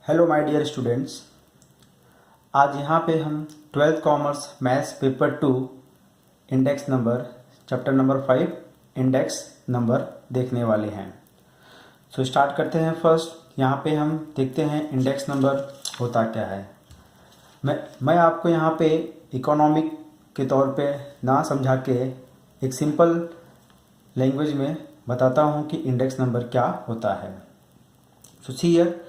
Hello my dear students. आज यहाँ पे हम 12th commerce maths paper 2 index number chapter number 5 index number देखने वाले हैं। सो स्टार्ट करते हैं। फर्स्ट यहाँ पे हम देखते हैं इंडेक्स नंबर होता क्या है। मैं आपको यहाँ पे इकोनॉमिक के तौर पे ना समझा के एक सिंपल लैंग्वेज में बताता हूँ कि इंडेक्स नंबर क्या होता है। So see here,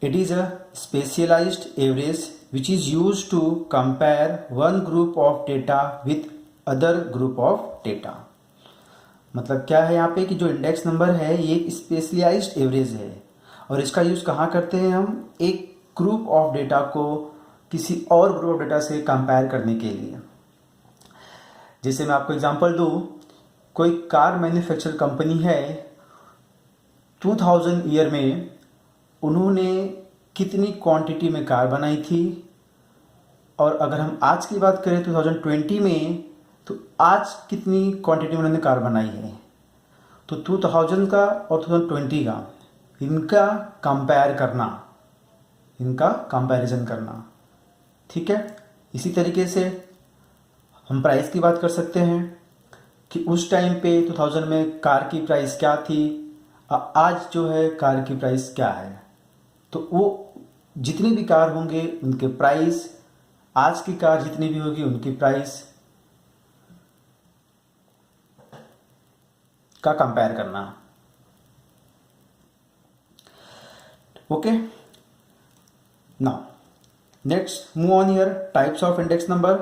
it is a specialized average which is used to compare one group of data with other group of data। मतलब क्या है यहाँ पे कि जो इंडेक्स नंबर है ये एक स्पेशलाइज्ड एवरेज है और इसका यूज़ कहाँ करते हैं हम, एक ग्रुप ऑफ डेटा को किसी और ग्रुप ऑफ डेटा से कंपेयर करने के लिए। जैसे मैं आपको एग्जांपल दूँ, कोई कार मैन्युफैक्चर कंपनी है, 2000 ईयर में उन्होंने कितनी क्वांटिटी में कार बनाई थी, और अगर हम आज की बात करें 2020 में, तो आज कितनी क्वांटिटी में उन्होंने कार बनाई है। तो 2000 का और 2020 का इनका कंपेयर करना, इनका कंपैरिजन करना, ठीक है। इसी तरीके से हम प्राइस की बात कर सकते हैं कि उस टाइम पे 2000 में कार की प्राइस क्या थी, आज जो है कार की प्राइस क्या है। तो वो जितनी भी कार होंगे उनके प्राइस, आज की कार जितनी भी होगी उनकी प्राइस का कंपेयर करना। Okay, now next move on here types of index number.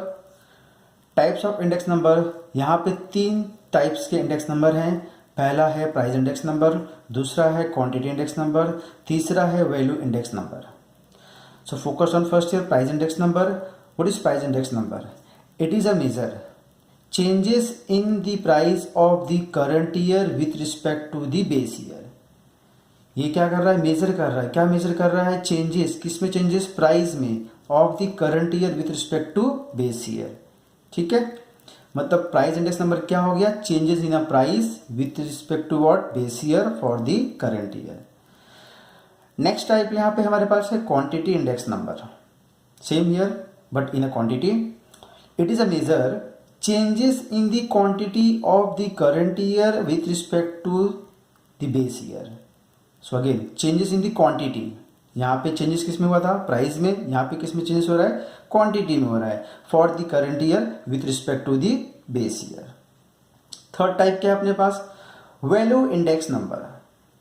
Types of index number, यहाँ पे 3 टाइप्स के इंडेक्स नंबर हैं। पहला है प्राइस इंडेक्स नंबर, दूसरा है क्वांटिटी इंडेक्स नंबर, तीसरा है value index number. So focus on first year price index number. What is price index number? It is a major changes in the price of the current year with respect to the base year. ये क्या कर रहा है, major कर रहा है। क्या major कर रहा है? चेंजेस, किसमें चेंजेस? प्राइस में, of the current year with respect to base year, ठीक है। मतलब प्राइस इंडेक्स नंबर क्या हो गया? Changes in a price with respect to what? Base year for the current year. Next type यहाँ पे हमारे पास है quantity index number. Same here but in a quantity. It is a major changes in the quantity of the current year with respect to the base year. So again changes in the quantity, यहाँ पे changes किस में हुआ था? Price में। यहाँ पे किस में चेंजेस हो रहा है? क्वांटिटी में हो रहा है, for the current year with respect to the base year. Third type क्या है अपने पास? Value index number.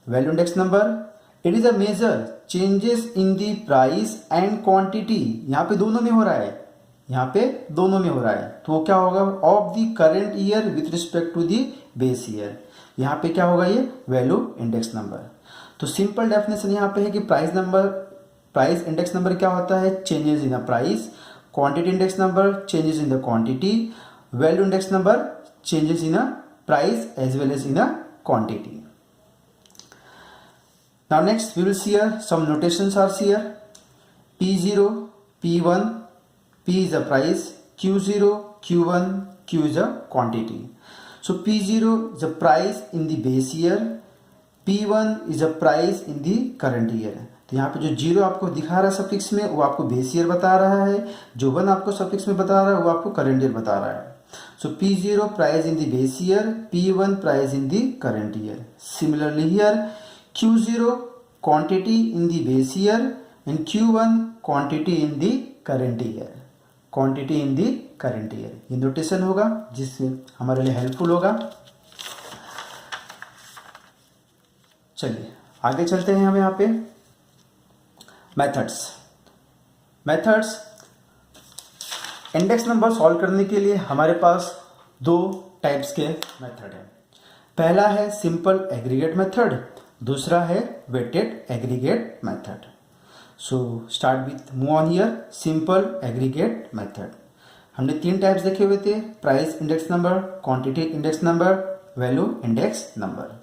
Value index number, it is a major changes in the price and quantity. यहाँ पे दोनों में हो रहा है, यहाँ पे दोनों में हो रहा है, तो वो क्या होगा? Of the current year with respect to the base year. यहाँ पे क्या होगा? ये वैल्यू इंडेक्स नंबर। तो सिंपल डेफिनेशन यहाँ पे है कि प्राइस इंडेक्स नंबर क्या होता है? Changes in the price. Quantity index number, changes in the quantity. Value index number, changes in a price as well as in a quantity. Now next we will see here some notations are here. P0, P1, P is a price, Q0, Q1, Q is a quantity. So P0 is a price in the base year, P1 is a price in the current year. तो यहाँ पे जो 0 आपको दिखा रहा है suffix में, वो आपको बेस ईयर बता रहा है। जो 1 आपको सफिक्स में बता रहा है वो आपको करंट ईयर बता रहा है। So P0 price in the base year, P1 price in the current year. Similarly here Q0 quantity in the base year and Q1 quantity in the current year. Quantity in the current year, ये notation होगा जिससे हमारे लिए helpful होगा। चलिए आगे चलते हैं। हम यहाँ पे मेथड्स इंडेक्स नंबर सॉल्व करने के लिए हमारे पास 2 टाइप्स के मेथड हैं। पहला है सिंपल एग्रीगेट मेथड, दूसरा है weighted aggregate method. So start with move on here simple aggregate method. हमने 3 टाइप्स देखे हुए थे, price index number, quantity index number, value index number.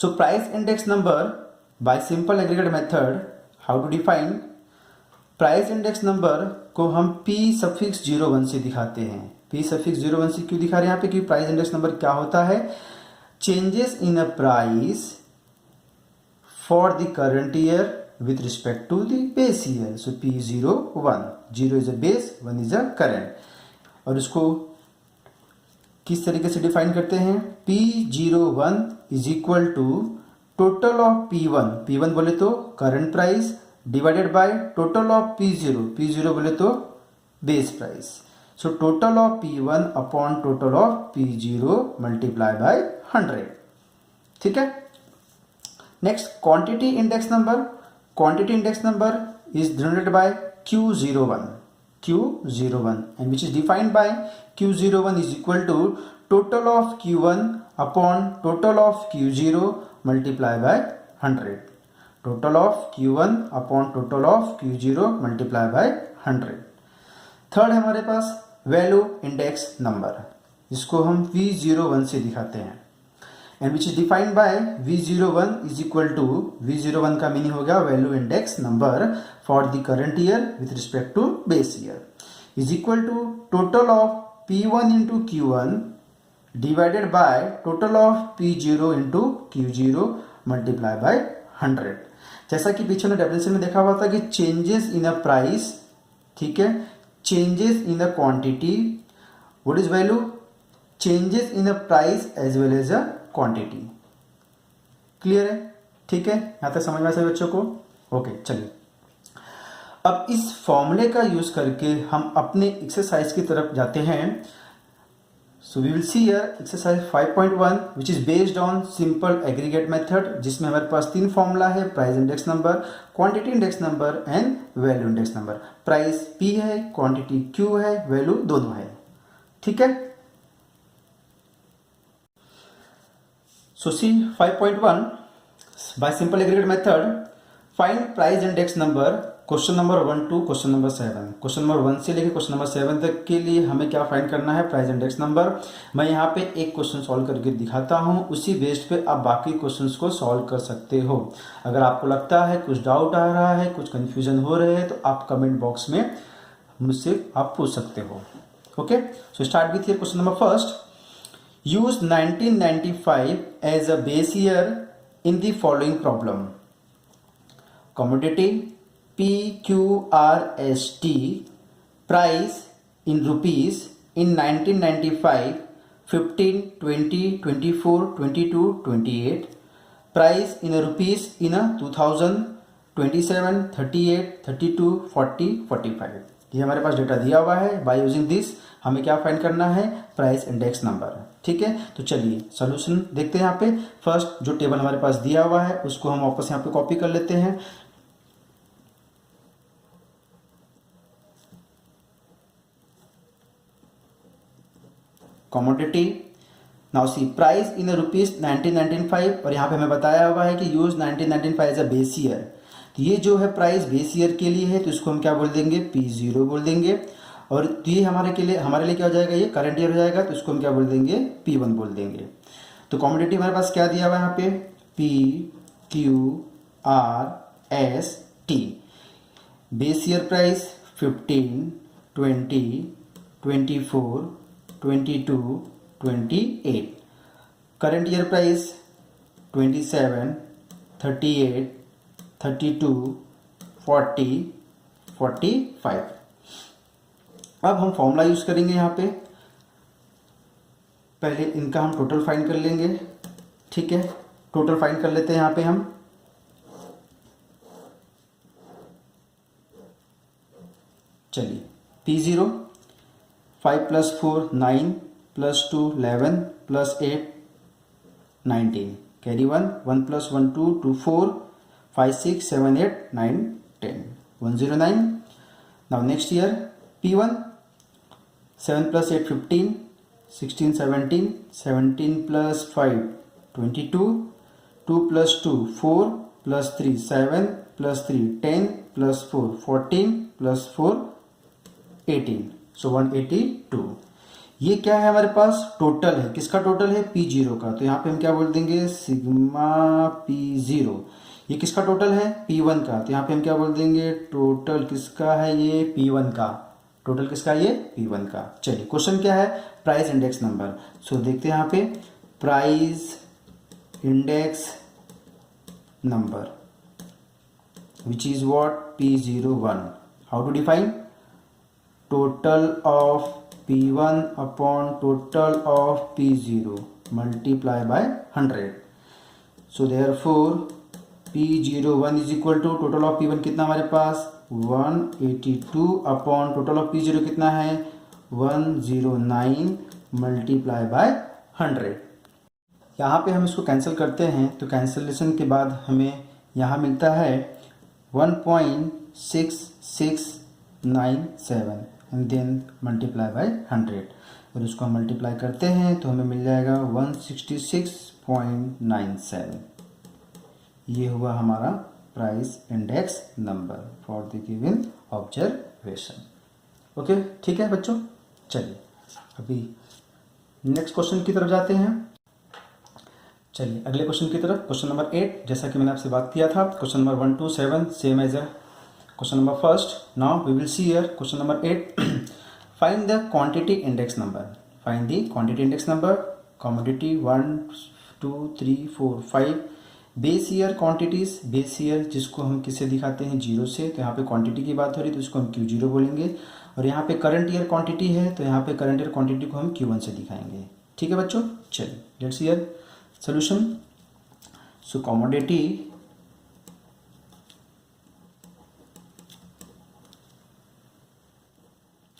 So price index number by simple aggregate method, how to define? Price index number को हम P suffix 01 से दिखाते हैं। P suffix 01 से क्यों दिखा रहे हैं यहाँ पे? क्योंकि प्राइस इंडेक्स नंबर क्या होता है? Changes in a price for the current year with respect to the base year. So P01, 0 is a base, 1 is a current. और इसको किस तरीके से डिफाइन करते हैं? P01 is equal to total of P1, P1 बोले तो current price divided by total of P0, P0 बोले तो base price. So total of P1 upon total of P0 multiply by 100. ठीक है. Next quantity index number. Quantity index number is denoted by Q01, Q01, and which is defined by Q01 is equal to total of Q1 upon total of Q0 multiply by 100. Total of Q1 upon total of Q0 multiply by 100. Third है हमारे पास value index number, जिसको हम V01 से दिखाते हैं, and which is defined by V01 is equal to, V01 का मीनिंग हो गया value index number for the current year with respect to base year, is equal to total of P1 into Q1 divided by total of P0 into Q0 multiply by 100. जैसा कि पीछे हमने definition में देखा हुआ था कि चेंजेस इन अ प्राइस, ठीक है, changes in a quantity, what is value? Changes in a price as well as a quantity. Clear है? ठीक है, यहां तक समझ में आया बच्चों को? ओके, चलिए अब इस फॉर्मूले का यूज करके हम अपने एक्सरसाइज की तरफ जाते हैं. So we will see here exercise 5.1 which is based on simple aggregate method, जिसमें हमारे पास तीन फॉर्मूला है, price index number, quantity index number and value index number. Price P है, क्वांटिटी Q है, वैल्यू दोनों है. ठीक है. So see 5.1 by simple aggregate method find price index number. Question number 1 to question number 7. Question number 1 से लेकर question number 7 तक के लिए हमें क्या फाइंड करना है? Price index number. मैं यहाँ पे एक क्वेश्चन सॉल्व करके दिखाता हूँ, उसी बेस्ड पे आप बाकी क्वेश्चंस को सॉल्व कर सकते हो. अगर आपको लगता है कुछ डाउट आ रहा है, कुछ कंफ्यूजन हो रहे हैं, तो आप कमेंट बॉक्स में मुझसे आप पूछ सकते हो. Okay, so start with question number first. Use 1995 as a base year in the following problem. Commodity PQRST price in rupees in 1995 15, 20, 24, 22, 28. Price in a rupees in a 2000 27, 38, 32, 40, 45. ये हमारे पास डेटा दिया हुआ है. बाय यूजिंग दिस हमें क्या find करना है? Price index number. ठीक है, तो चलिए सॉल्यूशन देखते हैं. यहाँ पे फर्स्ट जो टेबल हमारे पास दिया हुआ है उसको हम वापस यहाँ पे कॉपी कर लेते हैं. Commodity, now see price in rupees 1995, और यहाँ पे हमें बताया हुआ है कि use 1995 as a base year. तो ये जो है प्राइस बेस ईयर के लिए है, तो इसको हम क्या बोल देंगे? P0 बोल देंगे. और ये हमारे लिए क्या हो जाएगा? ये करंट ईयर हो जाएगा, तो इसको हम क्या बोल देंगे? P1 बोल देंगे. तो कमोडिटी हमारे पास क्या दिया हुआ है यहाँ पे? PQRST. Base year price 15, 20, 24, 22, 28. Current year price 27, 38, 32, 40, 45. अब हम फॉर्मूला यूज करेंगे. यहाँ पे पहले इनका हम टोटल फाइंड कर लेंगे. ठीक है, टोटल फाइंड कर लेते हैं यहाँ पे हम. चलिए P0 5 + 4 9 + 2 11 + 8 19. Carry 1 1 + 1 2 2 4 5 6 7 8 9 10 109. Now next year P1 7 + 8 15 16 17 17 + 5 22 2 + 2 4 + 3 7 + 3 10 + 4 14 + 4 18. सो 182. ये क्या है? हमारे पास टोटल है. किसका टोटल है? P0 का. तो यहाँ पे हम क्या बोल देंगे? Sigma P0. ये किसका टोटल है? P1 का. तो यहाँ पे हम क्या बोल देंगे? टोटल किसका है? ये P1 का. टोटल किसका है? ये P1 का. चलिए क्वेश्चन क्या है? Price index number. सो देखते हैं यहाँ पे price index number. which is what? P01. How to define? Total of P1 upon total of P0 multiply by 100. So therefore P01 is equal to total of P1 कितना हमारे पास 182 upon total of P0 कितना है 109 multiply by 100. यहाँ पे हम इसको cancel करते हैं तो कैंसिलेशन के बाद हमें यहाँ मिलता है 1.6697 एंड देन मल्टीप्लाई बाय 100. और इसको हम मल्टीप्लाई करते हैं तो हमें मिल जाएगा 166.97. ये हुआ हमारा price index number for the given observation. Okay, ठीक है बच्चों. चलिए अभी नेक्स्ट क्वेश्चन की तरफ जाते हैं. चलिए अगले क्वेश्चन की तरफ. क्वेश्चन नंबर 8, जैसा कि मैंने आपसे बात किया था. Question number 1 to 7 same as question number first. Now we will see here question number 8. Find the quantity index number. Find the quantity index number. Commodity 1 2 3 4 5. Base year quantities. Base year जिसको हम किससे दिखाते हैं 0 से. तो यहाँ पे quantity की बात हो रही है तो इसको हम Q0 बोलेंगे. और यहाँ पे करंट ईयर क्वांटिटी है तो यहाँ पे करंट ईयर क्वांटिटी को हम Q1 से दिखाएंगे. ठीक है बच्चों. चलिए let's see here solution. So commodity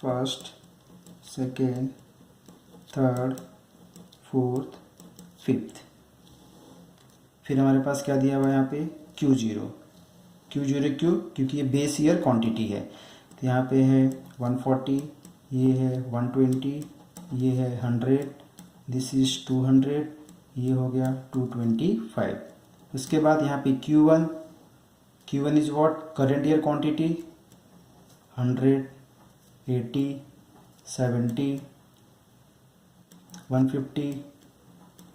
first, second, third, fourth, fifth. फिर हमारे पास क्या दिया हुआ है यहाँ पे Q0. Q0 क्यों? क्योंकि ये बेस ईयर क्वांटिटी है. तो यहाँ पे है 140, ये है 120, ये है 100, दिस इज 200, ये हो गया 225. उसके बाद यहाँ पे Q1. Q1 is what? Current year quantity 100, 80, 70, 150,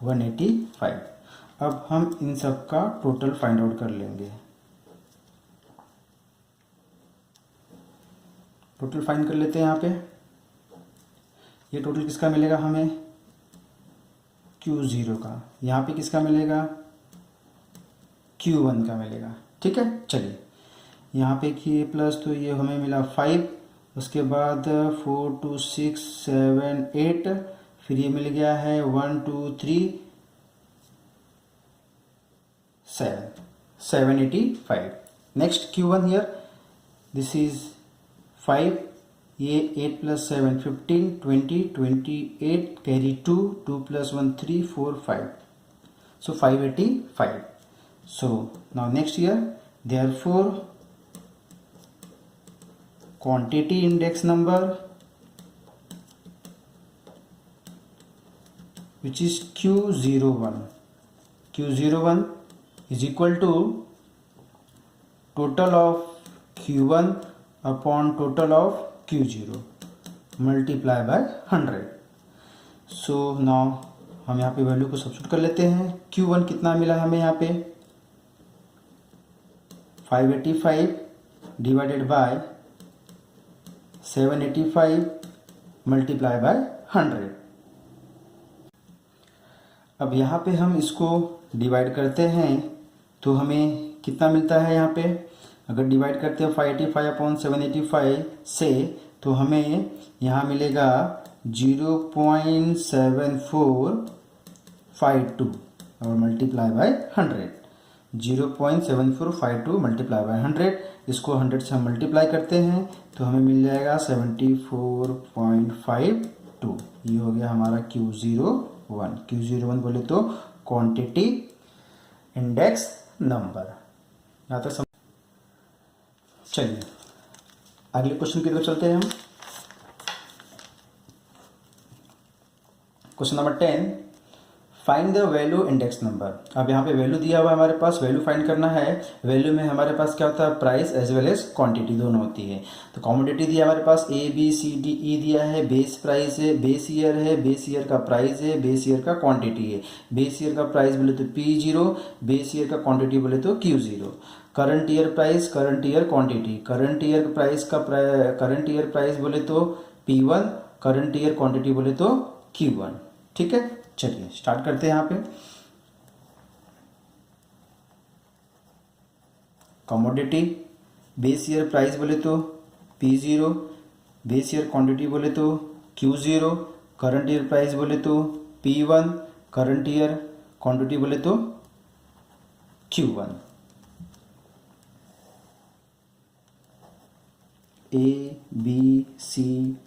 185. अब हम इन सब का टोटल फाइंड आउट कर लेंगे. टोटल फाइंड कर लेते हैं यहाँ पे. ये टोटल किसका मिलेगा हमें Q0 का. यहाँ पे किसका मिलेगा Q1 का मिलेगा. ठीक है. चलिए यहाँ पे किए प्लस तो ये हमें मिला 5. उसके बाद 4 2 6 7 8. फिर ये मिल गया है 1 2 3 7 785. Next Q1 here this is 5. ये 8 + 7 15 20 28 carry 2 2 + 1 3 4 5. So 585. So now next year therefore quantity index number which is Q01. Q01 is equal to total of Q1 upon total of Q0 multiply by 100. So now हम यहाँ पे value को substitute कर लेते हैं. Q1 कितना मिला हमें यहाँ पे 585 डिवाइडेड बाय 785 मल्टीप्लाई बाय 100. अब यहाँ पे हम इसको डिवाइड करते हैं तो हमें कितना मिलता है यहाँ पे. अगर डिवाइड करते हैं 585 अपॉन 785 से तो हमें यहाँ मिलेगा 0.7452 और मल्टीप्लाई बाय 100. 0.7452 multiply by 100. इसको 100 से हम मल्टीप्लाई करते हैं तो हमें मिल जाएगा 74.52. ये हो गया हमारा Q01. Q01 बोले तो क्वांटिटी इंडेक्स नंबर. यहाँ तक चलिए अगले क्वेश्चन की तरफ चलते हैं हम. Question number 10. Find the value index number. अब यहाँ पे वैल्यू दिया हुआ है हमारे पास. वैल्यू फाइंड करना है. वैल्यू में हमारे पास क्या होता है price as well as quantity दोनों होती है. तो कमोडिटी दिया हमारे पास ABCDE दिया है. बेस प्राइस है, बेस ईयर है, बेस ईयर का प्राइस है, बेस ईयर का क्वांटिटी है. बेस ईयर का प्राइस बोले तो P0, बेस ईयर का क्वांटिटी बोले तो Q0. Current year price, current year quantity. Current year price का करंट ईयर प्राइस बोले तो P1, करंट ईयर क्वांटिटी बोले तो Q1. ठीक है. चलिए स्टार्ट करते हैं यहाँ पे. कमोडिटी, बेस ईयर प्राइस बोले तो P0, बेस ईयर क्वांटिटी बोले तो Q0, करंट ईयर प्राइस बोले तो P1, करंट ईयर क्वांटिटी बोले तो Q1। ABCDE।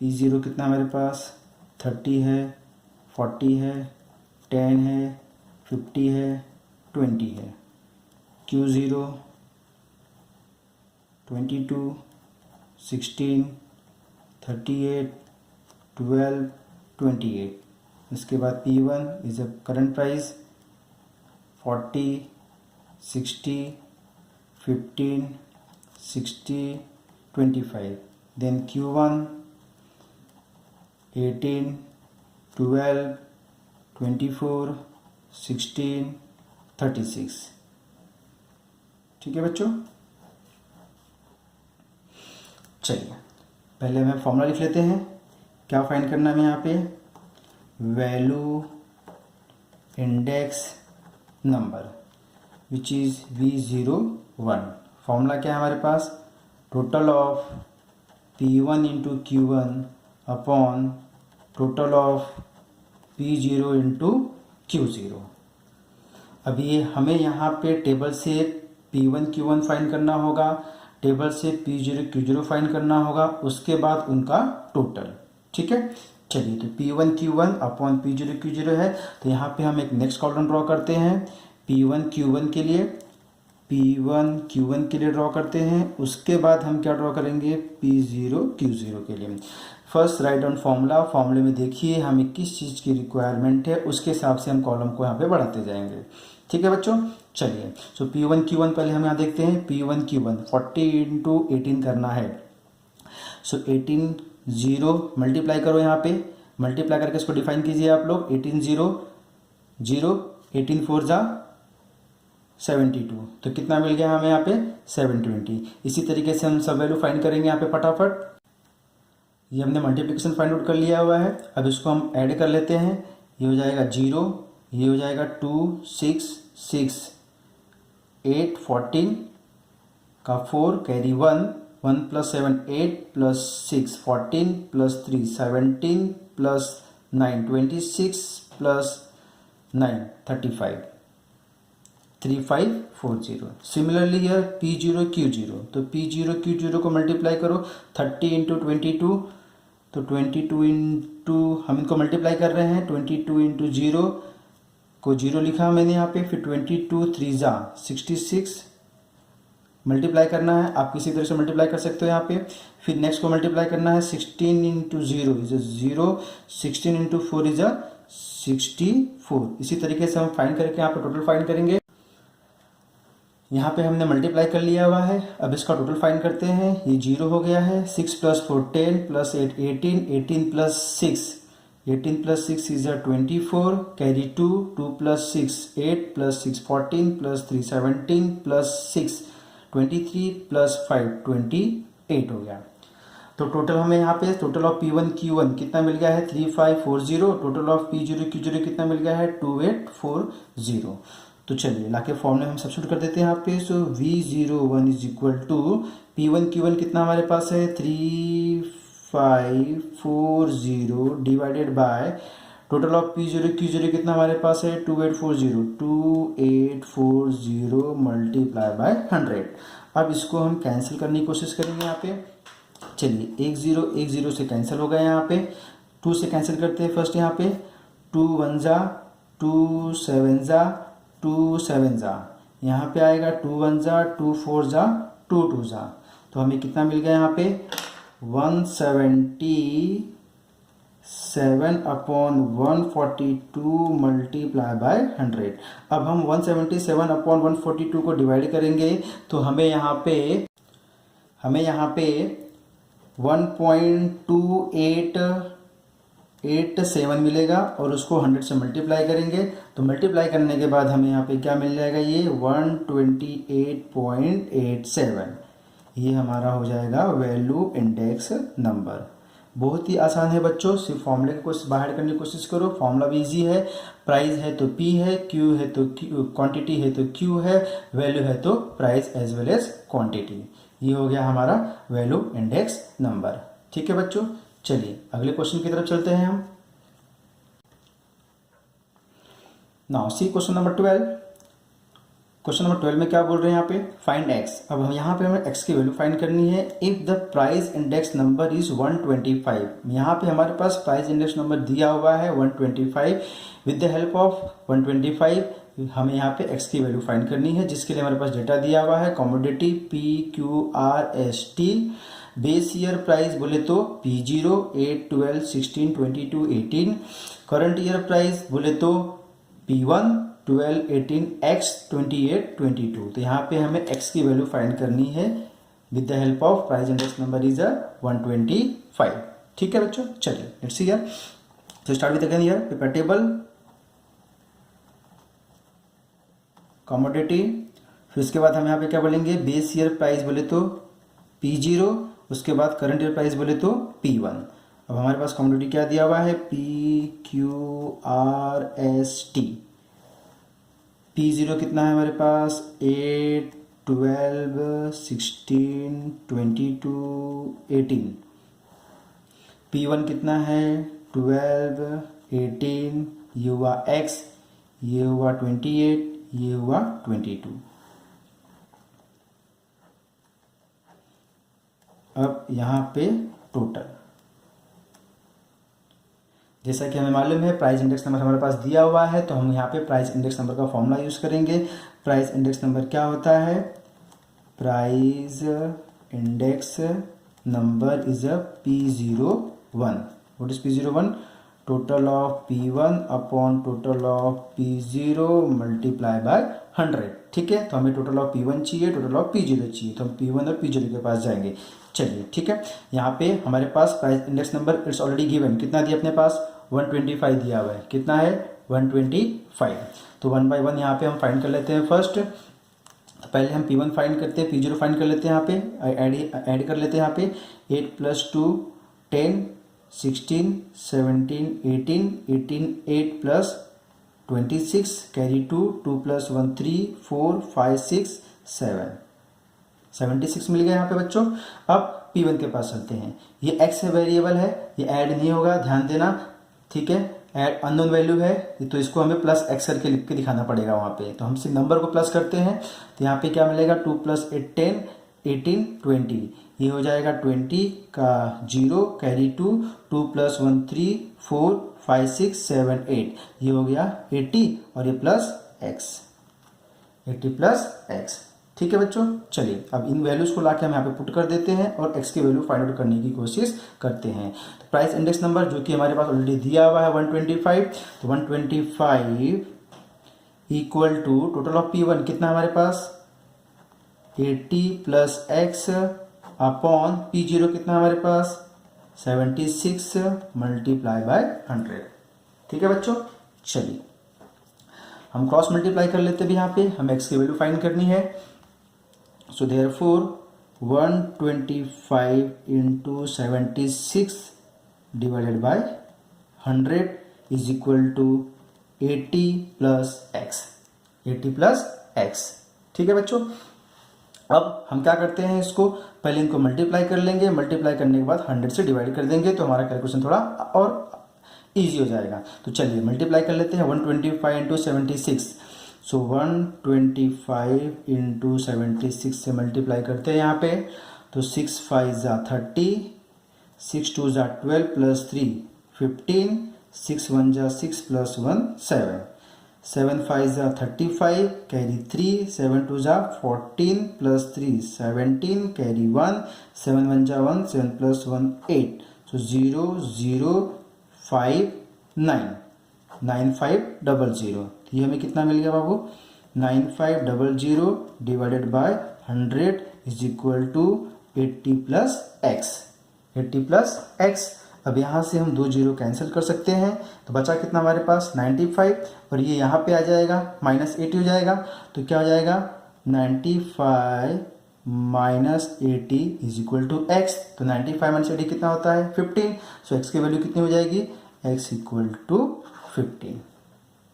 P0 कितना मेरे पास 30 है, 40 है, 10 है, 50 है, 20 है। Q0 22, 16, 38, 12, 28। इसके बाद P1 is a current price 40, 60, 15, 60, 25। Then Q1 18, 12, 24, 16, 36। ठीक है बच्चों, चलिए पहले हमें फॉर्मूला लिख लेते हैं। क्या फाइंड करना है हमें यहाँ पे? Value index number which is V01। Formula क्या है हमारे पास? Total of P1 into Q1 upon total of P0 into Q0। अब ये हमें यहाँ पे टेबल से P1 Q1 फाइंड करना होगा, टेबल से P0 Q0 फाइंड करना होगा, उसके बाद उनका टोटल। ठीक है, चलिए तो P1 Q1 upon P0 Q0 है, तो यहाँ पे हम एक नेक्स्ट कॉलम ड्रॉ करते हैं P1 Q1 के लिए, P1 Q1 के लिए ड्रॉ करते हैं। उसके बाद हम क्या ड्रॉ करेंगे? P0 Q0 के लिए। फर्स्ट राइट डाउन फॉर्मूला, फॉर्मूले में देखिए हमें किस चीज़ की रिक्वायरमेंट है, उसके हिसाब से हम कॉलम को यहाँ पे बढ़ाते जाएंगे। ठीक है बच्चों, चलिए सो P1 Q1 पहले हम यहाँ देखते हैं। P1 Q1 40 इंटू 18 करना है। सो 18 0 मल्टीप्लाई करो, यहाँ पे मल्टीप्लाई करके इसको डिफाइन कीजिए आप लोग। 18 0 0, 18 4 जा 72, तो कितना मिल गया हमें यहाँ पे? 720। इसी तरीके से हम सब वैल्यू फाइंड करेंगे यहाँ पे फटाफट। ये हमने मल्टीप्लिकेशन फाइंड आउट कर लिया हुआ है, अब इसको हम ऐड कर लेते हैं। ये हो जाएगा 0, ये हो जाएगा 2 6 6 8 14 का 4 carry 1 1 plus 7 8 plus 6 14 plus 3 17 plus 9 26 plus 9 35 3540। Similarly here P0 Q0, तो P0 Q0 को मल्टीप्लाई करो 30 इंटू 22, तो 22 इंटू हम इनको मल्टीप्लाई कर रहे हैं 22 इंटू 0 को 0 लिखा मैंने यहाँ पे, फिर 22 3 जा 66 मल्टीप्लाई करना है। आप किसी तरह से मल्टीप्लाई कर सकते हो यहाँ पे। फिर नेक्स्ट को मल्टीप्लाई करना है 16 इंटू 0 इज 0, 16 इंटू 4 इज 64। इसी तरीके से हम फाइंड करके यहाँ पे टोटल फाइंड करेंगे। यहाँ पे हमने मल्टीप्लाई कर लिया हुआ है, अब इसका टोटल फाइंड करते हैं। ये 0 हो गया है, 6 plus 4 10 plus 8 18, 18 plus 6 18 plus 6 is 24 carry 2 2 plus 6 8 plus 6 14 plus 3 17 plus 6 23 plus 5 28 हो गया। तो टोटल हमें यहाँ पे टोटल ऑफ P1 Q1 कितना मिल गया है? 3540। टोटल ऑफ P0 Q0 कितना मिल गया है? 2840। तो चलिए लाके फॉर्मूले हम सब्स्टिट्यूट कर देते हैं यहाँ पे। सो V01 is equal to P1 Q1 कितना हमारे पास है? 3540 divided by total of P0 Q0 कितना हमारे पास है? 2840 2840 मल्टीप्लाई बाय 100। अब इसको हम कैंसिल करने की कोशिश करेंगे यहाँ पे। चलिए 1 0 से कैंसिल हो गया यहाँ पे, 2 से कैंसिल करते हैं फर्स्ट यहाँ पे। 2 1 जा 2 7 जा 2 7 जा, यहाँ पे आएगा 2 1 जा 2 4 जा 2 2 जा, तो हमें कितना मिल गया यहाँ पे? 177 अपॉन 142 मल्टीप्लाई बाय 100। अब हम 177 अपॉन 142 को डिवाइड करेंगे तो हमें यहाँ पे 1.2887 मिलेगा, और उसको 100 से मल्टीप्लाई करेंगे तो मल्टीप्लाई करने के बाद हमें यहाँ पे क्या मिल जाएगा? ये 128.87। ये हमारा हो जाएगा वैल्यू इंडेक्स नंबर। बहुत ही आसान है बच्चों, सिर्फ फॉर्मूले को बाहर करने की कोशिश करो। फॉर्मूला भी इजी है, प्राइस है तो पी है, क्यू है तो क्वांटिटी है तो क्यू है, वैल्यू है तो price as well as quantity. ये हो गया हमारा वैल्यू इंडेक्स नंबर। ठीक है बच्चों, चलिए अगले क्वेश्चन की तरफ चलते हैं हम। Now see question number 12। Question number 12 में क्या बोल रहे हैं यहाँ पे, फाइंड एक्स। अब हम यहाँ पे हमें एक्स की वैल्यू फाइंड करनी है if the price index number is 125। यहाँ पे हमारे पास प्राइस इंडेक्स नंबर दिया हुआ है 125। विद द हेल्प ऑफ 125 हमें यहाँ पे एक्स की वैल्यू फाइंड करनी है, जिसके लिए हमारे पास डेटा दिया हुआ है commodity PQRST। Base year price बोले तो P0 8 12 16 22 18। करंट ईयर प्राइस बोले तो P1 12 18 X 28 22। तो यहाँ पे हमें X की वैल्यू फाइंड करनी है with the help of price index number is 125। ठीक है बच्चों, चलिए लेट्स सी हियर। तो start with again here paper table, commodity, फिर उसके बाद हम यहाँ पे क्या बोलेंगे, बेस ईयर प्राइस बोले तो P0, उसके बाद करंट ईयर प्राइस बोले तो P1। अब हमारे पास कमोडिटी क्या दिया हुआ है, PQRST। P0 कितना है हमारे पास, 8 12 16 22 18। P1 कितना है, 12 18, ये हुआ X, ये हुआ 28, ये हुआ 22। अब यहाँ पे टोटल, जैसा कि हमें मालूम है प्राइस इंडेक्स नंबर हमारे पास दिया हुआ है, तो हम यहाँ पे प्राइस इंडेक्स नंबर का फॉर्मूला यूज करेंगे। प्राइस इंडेक्स नंबर क्या होता है, price index number is P01। What is P01, total of P1 upon total of P0 multiply by 100। ठीक है, तो हमें टोटल ऑफ P1 चाहिए, टोटल ऑफ P0 चाहिए, तो हम P1 और P0 के पास जाएंगे। चलिए ठीक है, यहाँ पे हमारे पास price index number it's already given, कितना दिया अपने पास, 125 दिया हुआ है। कितना है, 125। तो 1 बाय 1 यहाँ पे हम फाइंड कर लेते हैं फर्स्ट। तो पहले हम P1 फाइंड करते हैं, P0 फाइंड कर लेते हैं, यहाँ पे ऐड कर लेते हैं। यहाँ पे 8 + 2 10 16 17 18 18 8 + 26 कैरी 2 2 + 1 3 4 5 6 7 76 मिल गया यहाँ पे बच्चों। अब P1 के पास चलते हैं, ये x है, वेरिएबल है, ये ऐड नहीं होगा, ध्यान देना। ठीक है, ऐड अननोन वैल्यू है, तो इसको हमें +x करके लिख के दिखाना पड़ेगा वहाँ पे। तो हम सिर्फ नंबर को प्लस करते हैं, तो यहाँ पे क्या मिलेगा, 2 + 8 10 18 20, ये हो जाएगा 20 का 0 कैरी 2 2 + 1 3 4 5 6 7 8, ये हो गया 80 और ये प्लस x, 80 + x। ठीक है बच्चों, चलिए अब इन वैल्यूज को लाके हम यहाँ पे पुट कर देते हैं और x की वैल्यू फाइंड आउट करने की कोशिश करते हैं। तो प्राइस इंडेक्स नंबर जो कि हमारे पास ऑलरेडी दिया हुआ है 125, तो 125 equal to total of P1 कितना हमारे पास, 80 + x अपॉन P0 कितना हमारे पास, 76 मल्टीप्लाई बाय 100। ठीक है बच्चों, चलिए हम क्रॉस मल्टीप्लाई कर लेते हैं भी, यहाँ पे हमें x की वैल्यू फाइंड करनी है। So therefore 125 into 76 divided by 100 is equal to 80 + x, 80 + x। ठीक है बच्चों, अब हम क्या करते हैं, इसको पहले इनको मल्टीप्लाई कर लेंगे, मल्टीप्लाई करने के बाद 100 से डिवाइड कर देंगे, तो हमारा कैलकुलेशन थोड़ा और ईजी हो जाएगा। तो चलिए मल्टीप्लाई कर लेते हैं, 125 into 76, सो 125 into 76 से मल्टीप्लाई करते हैं यहाँ पे, तो 6 5 ज़ा 30, 6 2 ज़ा 12 + 3 15, 6 1 ज़ा 6 + 1 7, 7 5 ज़ा 35 कैरी 3, 7 2 ज़ा 14 + 3 17 कैरी 1, 7 1 ज़ा 1, 7 + 1 8, सो 0 0 5 9 9500। ये हमें कितना मिल गया बाबू, 9500 divided by 100 is equal to 80 + x, 80 + x। अब यहाँ से हम 2 0 कैंसिल कर सकते हैं, तो बचा कितना हमारे पास, 95, और ये यहाँ पे आ जाएगा -80 हो जाएगा, तो क्या हो जाएगा, 95 -80 इज इक्वल टू एक्स। तो 95 माइनस 80 कितना होता है 15। सो एक्स की वैल्यू कितनी हो जाएगी एक्स इक्वल टू 15।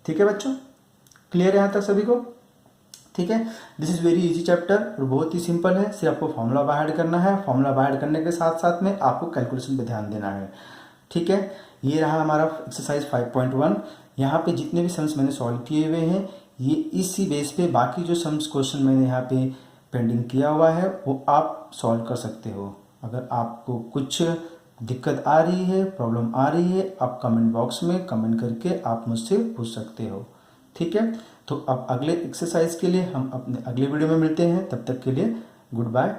ठीक है बच्चों, क्लियर है यहाँ तक सभी को? ठीक है, this is very easy chapter और बहुत ही सिंपल है। सिर्फ आपको फॉर्मूला बाहर करना है, फॉर्मूला बाहर करने के साथ साथ में आपको कैलकुलेशन पे ध्यान देना है। ठीक है, ये रहा हमारा एक्सरसाइज 5.1। यहाँ पे जितने भी सम्स मैंने सॉल्व किए हुए हैं ये इसी बेस पे बाकी जो सम्स क्वेश्चन मैंने यहाँ पे पेंडिंग किया हुआ है वो आप सॉल्व कर सकते हो। अगर आपको कुछ दिक्कत आ रही है, प्रॉब्लम आ रही है, आप कमेंट बॉक्स में कमेंट करके आप मुझसे पूछ सकते हो। ठीक है, तो अब अगले एक्सरसाइज के लिए हम अपने अगले वीडियो में मिलते हैं। तब तक के लिए गुड बाय।